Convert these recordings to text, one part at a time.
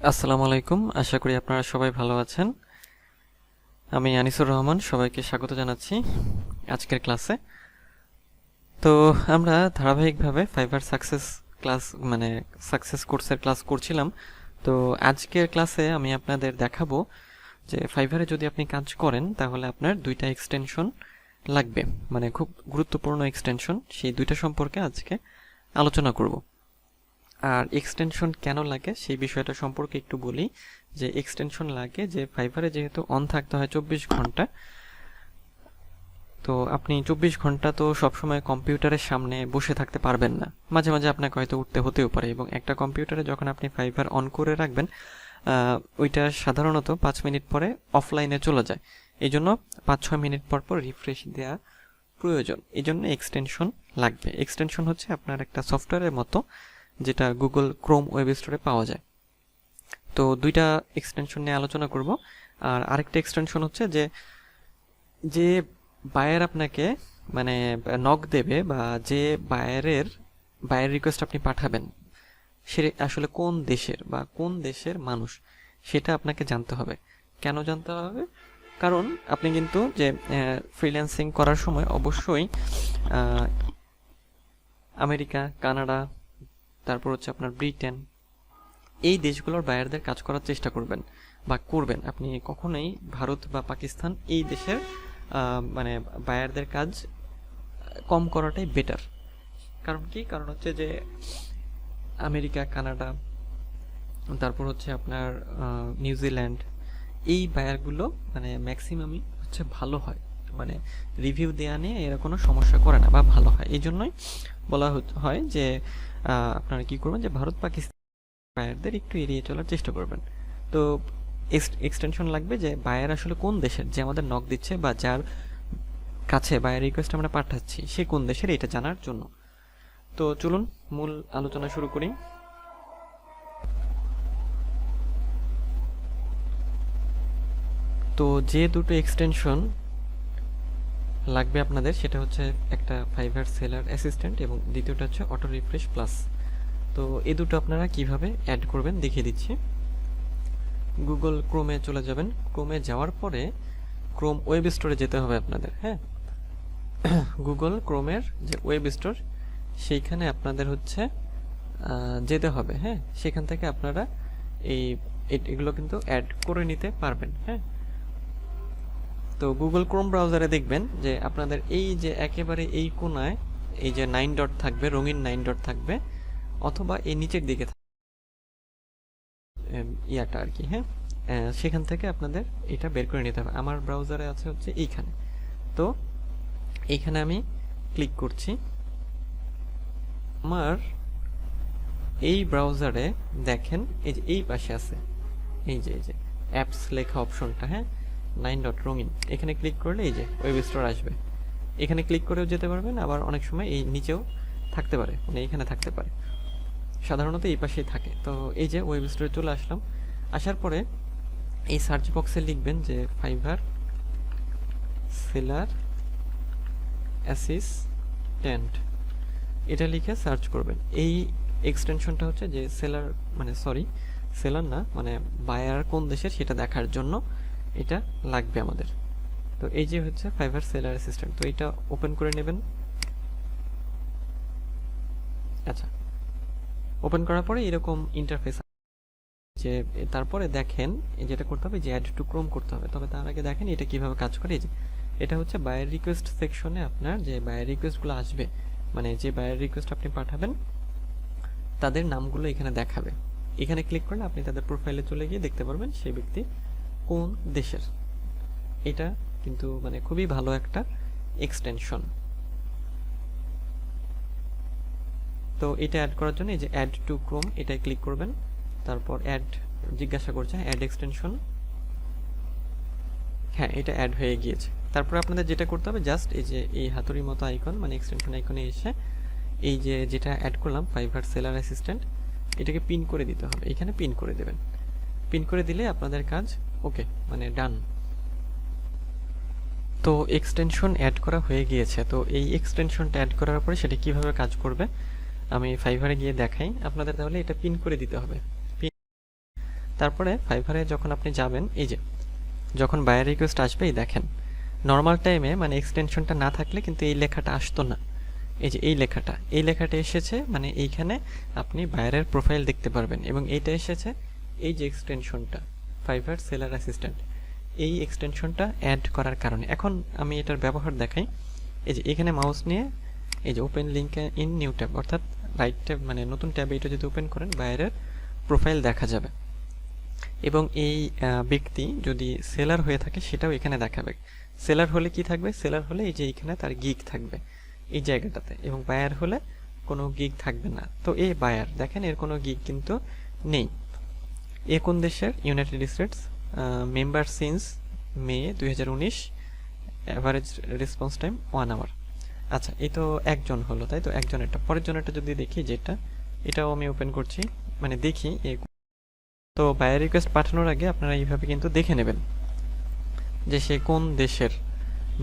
আসসালামু আলাইকুম, আশা করি আপনারা সবাই ভালো আছেন। আমি আনিসুর রহমান, সবাইকে স্বাগত জানাচ্ছি আজকের ক্লাসে। তো আমরা ধারাবাহিকভাবে ফাইবার সাকসেস ক্লাস সাকসেস কোর্সের ক্লাস করছিলাম। তো আজকের ক্লাসে আমি আপনাদের দেখাবো যে ফাইবারে যদি আপনি কাজ করেন তাহলে আপনার দুইটা এক্সটেনশন লাগবে, খুব গুরুত্বপূর্ণ এক্সটেনশন। সেই দুইটা সম্পর্কে আজকে আলোচনা করব। আর এক্সটেনশন কেন লাগে সেই বিষয়টা সম্পর্কে একটু বলি। যে এক্সটেনশন লাগে যে ফাইবারে যেহেতু অন থাকতে হয় 24 ঘন্টা, তো আপনি 24 ঘন্টা তো সবসময় কম্পিউটারের সামনে বসে থাকতে পারবেন না, মাঝে মাঝে আপনাকে হয়তো উঠতে হতেও পারে। এবং একটা কম্পিউটারে যখন আপনি ফাইবার অন করে রাখবেন, ওইটা সাধারণত 5 মিনিট পরে অফলাইনে চলে যায়। এই জন্য 5-6 মিনিট পর পর রিফ্রেশ দেওয়া প্রয়োজন। এই জন্য এক্সটেনশন লাগবে। এক্সটেনশন হচ্ছে আপনার একটা সফটওয়্যারের মতো, যেটা গুগল ক্রোম ওয়েব স্টোরে পাওয়া যায়। তো দুইটা এক্সটেনশন নিয়ে আলোচনা করব। আর আরেকটা এক্সটেনশন হচ্ছে যে যে বায়ার আপনাকে নক দেবে, বা যে বায়ার রিকোয়েস্ট আপনি পাঠাবেন, সে আসলে কোন দেশের বা কোন দেশের মানুষ সেটা আপনাকে জানতে হবে। কেন জানতে হবে? কারণ আপনি কিন্তু যে ফ্রিল্যান্সিং করার সময় অবশ্যই আমেরিকা, কানাডা, তারপর হচ্ছে আপনার ব্রিটেন, এই দেশগুলোর বায়ারদের কাজ করার চেষ্টা করবেন বা করবেন। আপনি কখনোই ভারত বা পাকিস্তান এই দেশের বায়ারদের কাজ কম করাটাই বেটার। কারণ হচ্ছে যে আমেরিকা, কানাডা, তারপর হচ্ছে আপনার নিউজিল্যান্ড, এই বায়ারগুলো ম্যাক্সিমামই হচ্ছে ভালো হয়, রিভিউ দেওয়া নিয়ে এরা কোনো সমস্যা করে না বা ভালো হয়। এই জন্যই বলা হয় যে আপনারা কি করবেন, যে ভারত পাকিস্তান বায়ারদের একটু এড়িয়ে চলার চেষ্টা করবেন। তো এক্সটেনশন লাগবে যে বায়ার আসলে কোন দেশের, যে আমাদের নক দিচ্ছে বা যার কাছে বায়ার রিকোয়েস্ট আমরা পাঠাচ্ছি, সে কোন দেশের, এটা জানার জন্য। তো চলুন মূল আলোচনা শুরু করি। তো যে দুটো এক্সটেনশন লাগবে আপনাদের, সেটা হচ্ছে একটা ফাইবার সেলার অ্যাসিস্ট্যান্ট এবং দ্বিতীয়টা হচ্ছে অটো রিফ্রেশ প্লাস। তো এই দুটো আপনারা কিভাবে অ্যাড করবেন দেখিয়ে দিচ্ছি। গুগল ক্রোমে চলে যাবেন। ক্রোমে যাওয়ার পরে ক্রোম ওয়েব স্টোরে যেতে হবে আপনাদের। হ্যাঁ, গুগল ক্রোমের যে ওয়েব স্টোর, সেইখানে আপনাদের হচ্ছে যেতে হবে। হ্যাঁ, সেখান থেকে আপনারা এগুলো কিন্তু অ্যাড করে নিতে পারবেন। হ্যাঁ, তো গুগল ক্রোম ব্রাউজারে দেখবেন যে আপনাদের এই যে একেবারে এই কোনায় এই যে 9 ডট থাকবে, রঙিন 9 ডট থাকবে, অথবা এই নিচের দিকে ইয়াটা আর কি। হ্যাঁ, সেখান থেকে আপনাদের এটা বের করে নিতে হবে। আমার ব্রাউজারে আছে হচ্ছে এইখানে। তো এইখানে আমি ক্লিক করছি। আমার এই ব্রাউজারে দেখেন এই যে এই পাশে আছে এই যে অ্যাপস লেখা অপশনটা। হ্যাঁ, 9 ডট রঙিন, এখানে ক্লিক করলে এই যে ওয়েব স্টোর আসবে। এখানে ক্লিক করেও যেতে পারবেন, আবার অনেক সময় এই নিচেও থাকতে পারে, এখানে থাকতে পারে, সাধারণত এই পাশেই থাকে। তো এই যে ওয়েব স্টোরে চলে আসলাম। আসার পরে এই সার্চ বক্সে লিখবেন যে ফাইবার সেলার অ্যাসিস্ট্যান্ট, এটা লিখে সার্চ করবেন। এই এক্সটেনশনটা হচ্ছে যে সেলার সেলার না, বায়ার কোন দেশের সেটা দেখার জন্য এটা লাগবে আমাদের। তো এই যে হচ্ছে ফাইবার সেলার অ্যাসিস্ট্যান্ট, তো এটা ওপেন করে নেবেন। আচ্ছা, ওপেন করার পরে এরকম ইন্টারফেস, যে তারপরে দেখেন যেটা করতে হবে যে অ্যাড টু ক্রোম করতে হবে। তবে তার আগে দেখেন এটা কিভাবে কাজ করে। যে এটা হচ্ছে বায়ার রিকোয়েস্ট সেকশনে আপনার যে বায়ার রিকোয়েস্টগুলো আসবে, যে বায়ার রিকোয়েস্ট আপনি পাঠাবেন তাদের নামগুলো এখানে দেখাবে। এখানে ক্লিক করলে আপনি তাদের প্রোফাইলে চলে গিয়ে দেখতে পারবেন সেই ব্যক্তি কোন দেশের। এটা কিন্তু খুবই ভালো একটা এক্সটেনশন। তো এটা অ্যাড করার জন্য এই যে অ্যাড টু ক্রোম, এটাই ক্লিক করবেন। তারপর অ্যাড জিজ্ঞাসা করছে অ্যাড এক্সটেনশন। হ্যাঁ, এটা অ্যাড হয়ে গিয়েছে। তারপর আপনাদের যেটা করতে হবে, জাস্ট এই যে এই হাতুড়ির মতো আইকন, এক্সটেনশন আইকনে এসে এই যে যেটা অ্যাড করলাম ফাইবার সেলার অ্যাসিস্ট্যান্ট, এটাকে পিন করে দিতে হবে। এখানে পিন করে দেবেন। পিন করে দিলে আপনাদের কাজ ওকে, ডান। তো এক্সটেনশন অ্যাড করা হয়ে গিয়েছে। তো এই এক্সটেনশনটা অ্যাড করার পরে সেটা কিভাবে কাজ করবে আমি ফাইবারে গিয়ে দেখাই আপনাদের। তাহলে এটা পিন করে দিতে হবে। তারপরে ফাইভারে যখন আপনি যাবেন, এই যে যখন বায়ার রিকোয়েস্ট আসবে, এই দেখেন নর্মাল টাইমে মানে এক্সটেনশনটা না থাকলে কিন্তু এই লেখাটা আসতো না। এই যে এই লেখাটা এসেছে, মানে এইখানে আপনি বায়ারের প্রোফাইল দেখতে পারবেন, এবং এইটা এসেছে এই যে এক্সটেনশনটা ফাইভার সেলার অ্যাসিস্ট্যান্ট, এই এক্সটেনশনটা অ্যাড করার কারণে। এখন আমি এটার ব্যবহার দেখাই। এই যে এখানে মাউস নিয়ে এই যে open link in new tab, অর্থাৎ রাইট ট্যাব মানে নতুন ট্যাবে এটা যদি ওপেন করেন বায়ারের প্রোফাইল দেখা যাবে, এবং এই ব্যক্তি যদি সেলার হয়ে থাকে সেটাও এখানে দেখাবে। সেলার হলে কি থাকবে? সেলার হলে এই যে এখানে তার গিগ থাকবে এই জায়গাটাতে, এবং বায়ার হলে কোনো গিগ থাকবে না। তো এই বায়ার দেখেন এর কোনো গিগ কিন্তু নেই। এ কোন দেশের? ইউনাইটেড স্টেটস, মেম্বার সিন্স মে 2019, অ্যাভারেজ রেসপন্স টাইম 1 আওয়ার। আচ্ছা, এই তো একজন হলো, তাই তো একজনেরটা। পরের জনেরটা যদি দেখি, যেটা এটাও আমি ওপেন করছি, মানে দেখি। তো বায়ার রিকোয়েস্ট পাঠানোর আগে আপনারা এইভাবে কিন্তু দেখে নেবেন যে সে কোন দেশের,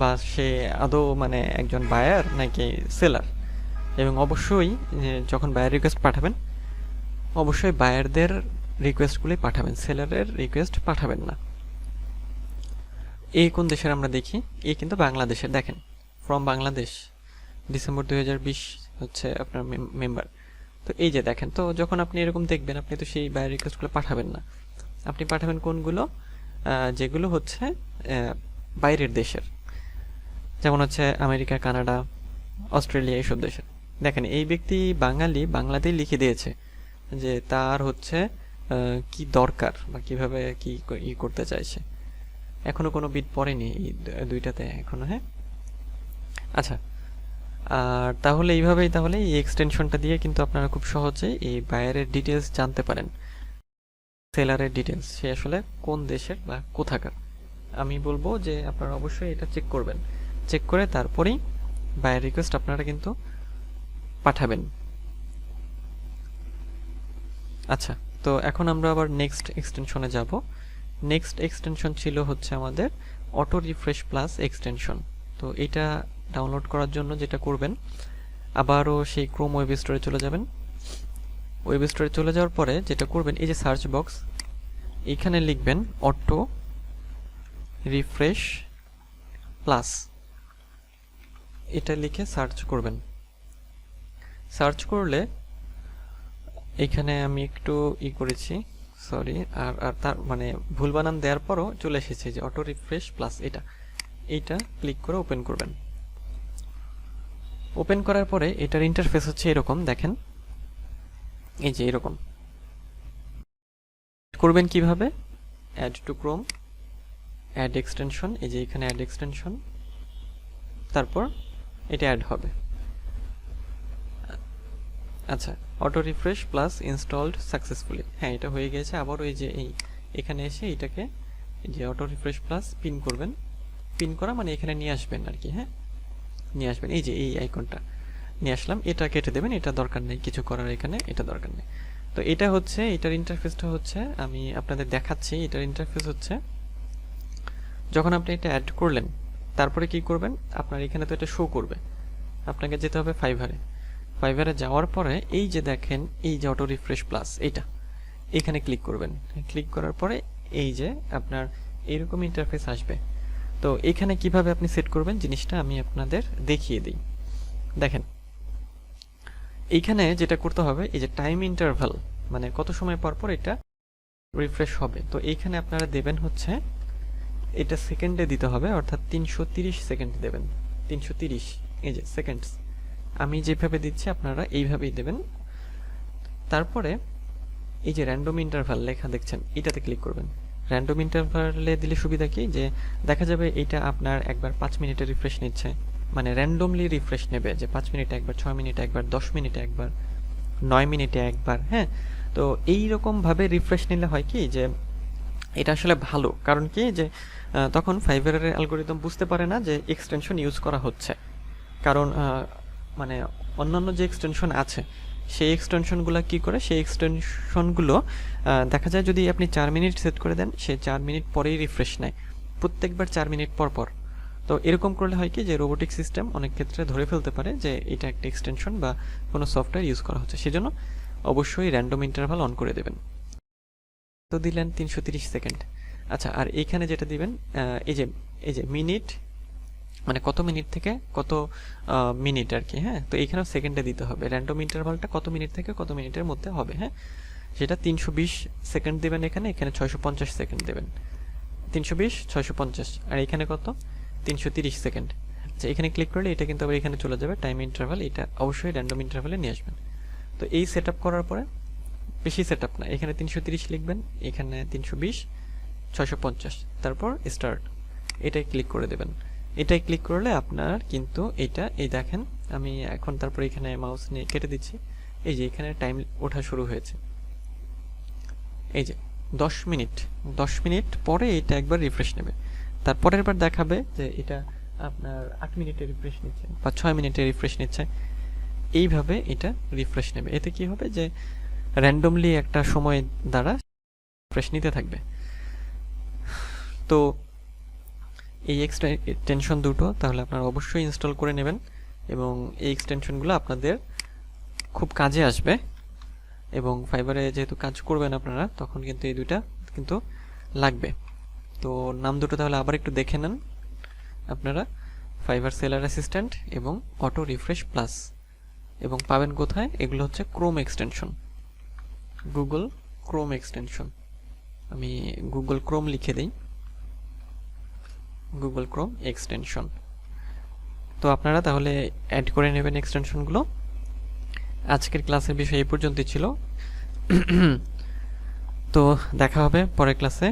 বা সে আদৌ মানে একজন বায়ার নাকি সেলার। এবং অবশ্যই যখন বায়ার রিকোয়েস্ট পাঠাবেন, অবশ্যই বায়ারদের রিকোয়েস্টগুলোই পাঠাবেন, সেলারের রিকোয়েস্ট পাঠাবেন না। এই কোন দেশের আমরা দেখি, এই কিন্তু বাংলাদেশের। দেখেন ফ্রম বাংলাদেশ, ডিসেম্বর 2020 হচ্ছে আপনার মেম্বার। তো এই যে দেখেন, তো যখন আপনি এরকম দেখবেন, আপনি তো সেই বায়ার রিকোয়েস্টগুলো পাঠাবেন না। আপনি পাঠাবেন কোনগুলো? যেগুলো হচ্ছে বাইরের দেশের, যেমন হচ্ছে আমেরিকা, কানাডা, অস্ট্রেলিয়া, এইসব দেশের। দেখেন এই ব্যক্তি বাঙালি, বাংলাতেই লিখে দিয়েছে যে তার হচ্ছে কি দরকার বা কিভাবে কি করতে চাইছে। এখনো কোনো বিট পড়েনি এই দুইটাতে এখনো। হ্যাঁ, আচ্ছা। আর তাহলে তাহলে এই এক্সটেনশনটা দিয়ে কিন্তু আপনারা খুব সহজেই এই বায়ারের ডিটেলস জানতে পারেন, সেলারের ডিটেলস, সে আসলে কোন দেশের বা কোথাকার। আমি বলবো যে আপনারা অবশ্যই এটা চেক করবেন, চেক করে তারপরেই বায়ার রিকোয়েস্ট আপনারা কিন্তু পাঠাবেন। আচ্ছা, তো এখন আমরা আবার নেক্সট এক্সটেনশনে যাব। নেক্সট এক্সটেনশন ছিল হচ্ছে আমাদের অটো রিফ্রেশ প্লাস এক্সটেনশন। তো এটা ডাউনলোড করার জন্য যেটা করবেন, আবারও সেই ক্রোম ওয়েব স্টোরে চলে যাবেন। ওয়েব স্টোরে চলে যাওয়ার পরে যেটা করবেন, এই যে সার্চ বক্স, এইখানে লিখবেন অটো রিফ্রেশ প্লাস, এটা লিখে সার্চ করবেন। সার্চ করলে এখানে আমি একটু করেছি, সরি, আর তার মানে ভুল বানান দেওয়ার পরও চলে এসেছে যে অটো রিফ্রেশ প্লাস, এইটা ক্লিক করে ওপেন করবেন। ওপেন করার পরে এটার ইন্টারফেস হচ্ছে এরকম, দেখেন এই যে এরকম। করবেন কিভাবে? Add to Chrome, add extension, এই যে এখানে অ্যাড এক্সটেনশন, তারপর এটা অ্যাড হবে। আচ্ছা, auto refresh plus installed successfully, হ্যাঁ এটা হয়ে গেছে। আবার ওই যে এখানে এসে এটাকে যে অটো রিফ্রেশ প্লাস পিন করবেন, পিন করা মানে এখানে নিয়ে আসবেন আর কি। হ্যাঁ, নিয়ে আসবেন, এই যে এই আইকনটা নিয়ে আসলাম, এটা কেটে দেবেন, এটা দরকার নেই কিছু করার, এখানে এটা দরকার নেই। তো এটা হচ্ছে, এটার ইন্টারফেসটা হচ্ছে, আমি আপনাদের দেখাচ্ছি। এটার ইন্টারফেস হচ্ছে, যখন আপনি এটা অ্যাড করলেন তারপরে কি করবেন, আপনার এখানে তো এটা শো করবে, আপনাকে যেতে হবে ফাইভারে যাওয়ার পরে এই যে দেখেন এই যে অটো রিফ্রেশ প্লাস, এখানে ক্লিক করবেন। ক্লিক করার পরে এই যে আপনার এইরকম ইন্টারফেস আসবে। তো এখানে কিভাবে আপনি সেট করবেন জিনিসটা আমি আপনাদের দেখিয়ে দিই। দেখেন এইখানে যেটা করতে হবে, এই যে টাইম ইন্টারভাল, মানে কত সময় পর পর এটা রিফ্রেশ হবে। তো এইখানে আপনারা দেবেন হচ্ছে, এটা সেকেন্ডে দিতে হবে, অর্থাৎ 330 সেকেন্ড দেবেন। 330 এই যে সেকেন্ডস, আমি যেভাবে দিচ্ছি আপনারা এইভাবেই দেবেন। তারপরে এই যে র্যান্ডম ইন্টারভাল লেখা দেখছেন, এটাতে ক্লিক করবেন। র্যান্ডম ইন্টারভালে দিলে সুবিধা কি, যে দেখা যাবে এটা আপনার একবার 5 মিনিটে রিফ্রেশ নিচ্ছে, মানে র্যান্ডমলি রিফ্রেশ নেবে, যে 5 মিনিটে একবার, 6 মিনিটে একবার, 10 মিনিটে একবার, 9 মিনিটে একবার। হ্যাঁ, তো এইরকমভাবে রিফ্রেশ নিলে হয় কি, যে এটা আসলে ভালো। কারণ কি, যে তখন ফাইভারের অ্যালগোরিদম বুঝতে পারে না যে এক্সটেনশন ইউজ করা হচ্ছে। কারণ মানে অন্যান্য যে এক্সটেনশন আছে সেই এক্সটেনশনগুলো কি করে, সেই এক্সটেনশনগুলো দেখা যায় যদি আপনি 4 মিনিট সেট করে দেন, সে 4 মিনিট পরেই রিফ্রেশ নেয়, প্রত্যেকবার 4 মিনিট পর পর। তো এরকম করলে হয় কি, যে রোবোটিক সিস্টেম অনেক ক্ষেত্রে ধরে ফেলতে পারে যে এটা একটা এক্সটেনশন বা কোনো সফটওয়্যার ইউজ করা হচ্ছে। সেজন্য অবশ্যই র্যান্ডম ইন্টারভাল অন করে দেবেন। তো দিলেন 330 সেকেন্ড। আচ্ছা, আর এইখানে যেটা দিবেন এই যে মিনিট, মানে কত মিনিট থেকে কত মিনিট আর কি। হ্যাঁ, তো এইখানেও সেকেন্ডে দিতে হবে। র্যান্ডম ইন্টারভালটা কত মিনিট থেকে কত মিনিটের মধ্যে হবে। হ্যাঁ, সেটা 320 সেকেন্ড দেবেন। এখানে 650 সেকেন্ড দেবেন। 320 650, আর এখানে কত 330 সেকেন্ড। আচ্ছা, এখানে ক্লিক করলে এটা কিন্তু আবার এখানে চলে যাবে টাইম ইন্টারভাল। এটা অবশ্যই র্যান্ডম ইন্টারভালে নিয়ে আসবেন। তো এই সেট করার পরে, বেশি সেট না, এখানে 330 লিখবেন, এখানে 320 650, তারপর স্টার্ট, এটাই ক্লিক করে দেবেন। এটাই ক্লিক করলে আপনার কিন্তু এটা, এই দেখেন আমি এখন তারপর এখানে মাউস নিয়ে কেটে দিচ্ছি। এই যে এখানে টাইম ওঠা শুরু হয়েছে। এই যে 10 মিনিট পরে এটা একবার রিফ্রেশ নেবে। তারপরের বার দেখাবে যে এটা আপনার 8 মিনিটে রিফ্রেশ নিচ্ছে বা 6 মিনিটে রিফ্রেশ নিচ্ছে। এইভাবে এটা রিফ্রেশ নেবে। এতে কি হবে যে র্যান্ডমলি একটা সময় দ্বারা রিফ্রেশ নিতে থাকবে। তো এই এক্সটেনশন দুটো তাহলে আপনারা অবশ্যই ইনস্টল করে নেবেন, এবং এই এক্সটেনশনগুলো আপনাদের খুব কাজে আসবে। এবং ফাইবারে যেহেতু কাজ করবেন আপনারা, তখন কিন্তু এই দুইটা কিন্তু লাগবে। তো নাম দুটো তাহলে আবার একটু দেখে নেন আপনারা, ফাইবার সেলার অ্যাসিস্ট্যান্ট এবং অটো রিফ্রেশ প্লাস। এবং পাবেন কোথায়? এগুলো হচ্ছে Chrome extension, Google Chrome extension. আমি গুগল ক্রোম লিখে দিই, গুগল ক্রোম এক্সটেনশন। তো আপনারা তাহলে অ্যাড করে নেবেন এক্সটেনশনগুলো। আজকের ক্লাসের বিষয় এই পর্যন্তই ছিল। তো দেখা হবে পরের ক্লাসে।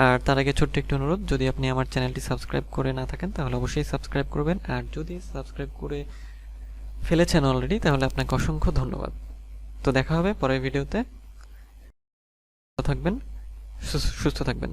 আর তার আগে ছোট্ট একটি অনুরোধ, যদি আপনি আমার চ্যানেলটি সাবস্ক্রাইব করে না থাকেন তাহলে অবশ্যই সাবস্ক্রাইব করবেন, আর যদি সাবস্ক্রাইব করে ফেলেছেন অলরেডি তাহলে আপনাকে অসংখ্য ধন্যবাদ। তো দেখা হবে পরের ভিডিওতে। ভালো থাকবেন, সুস্থ থাকবেন।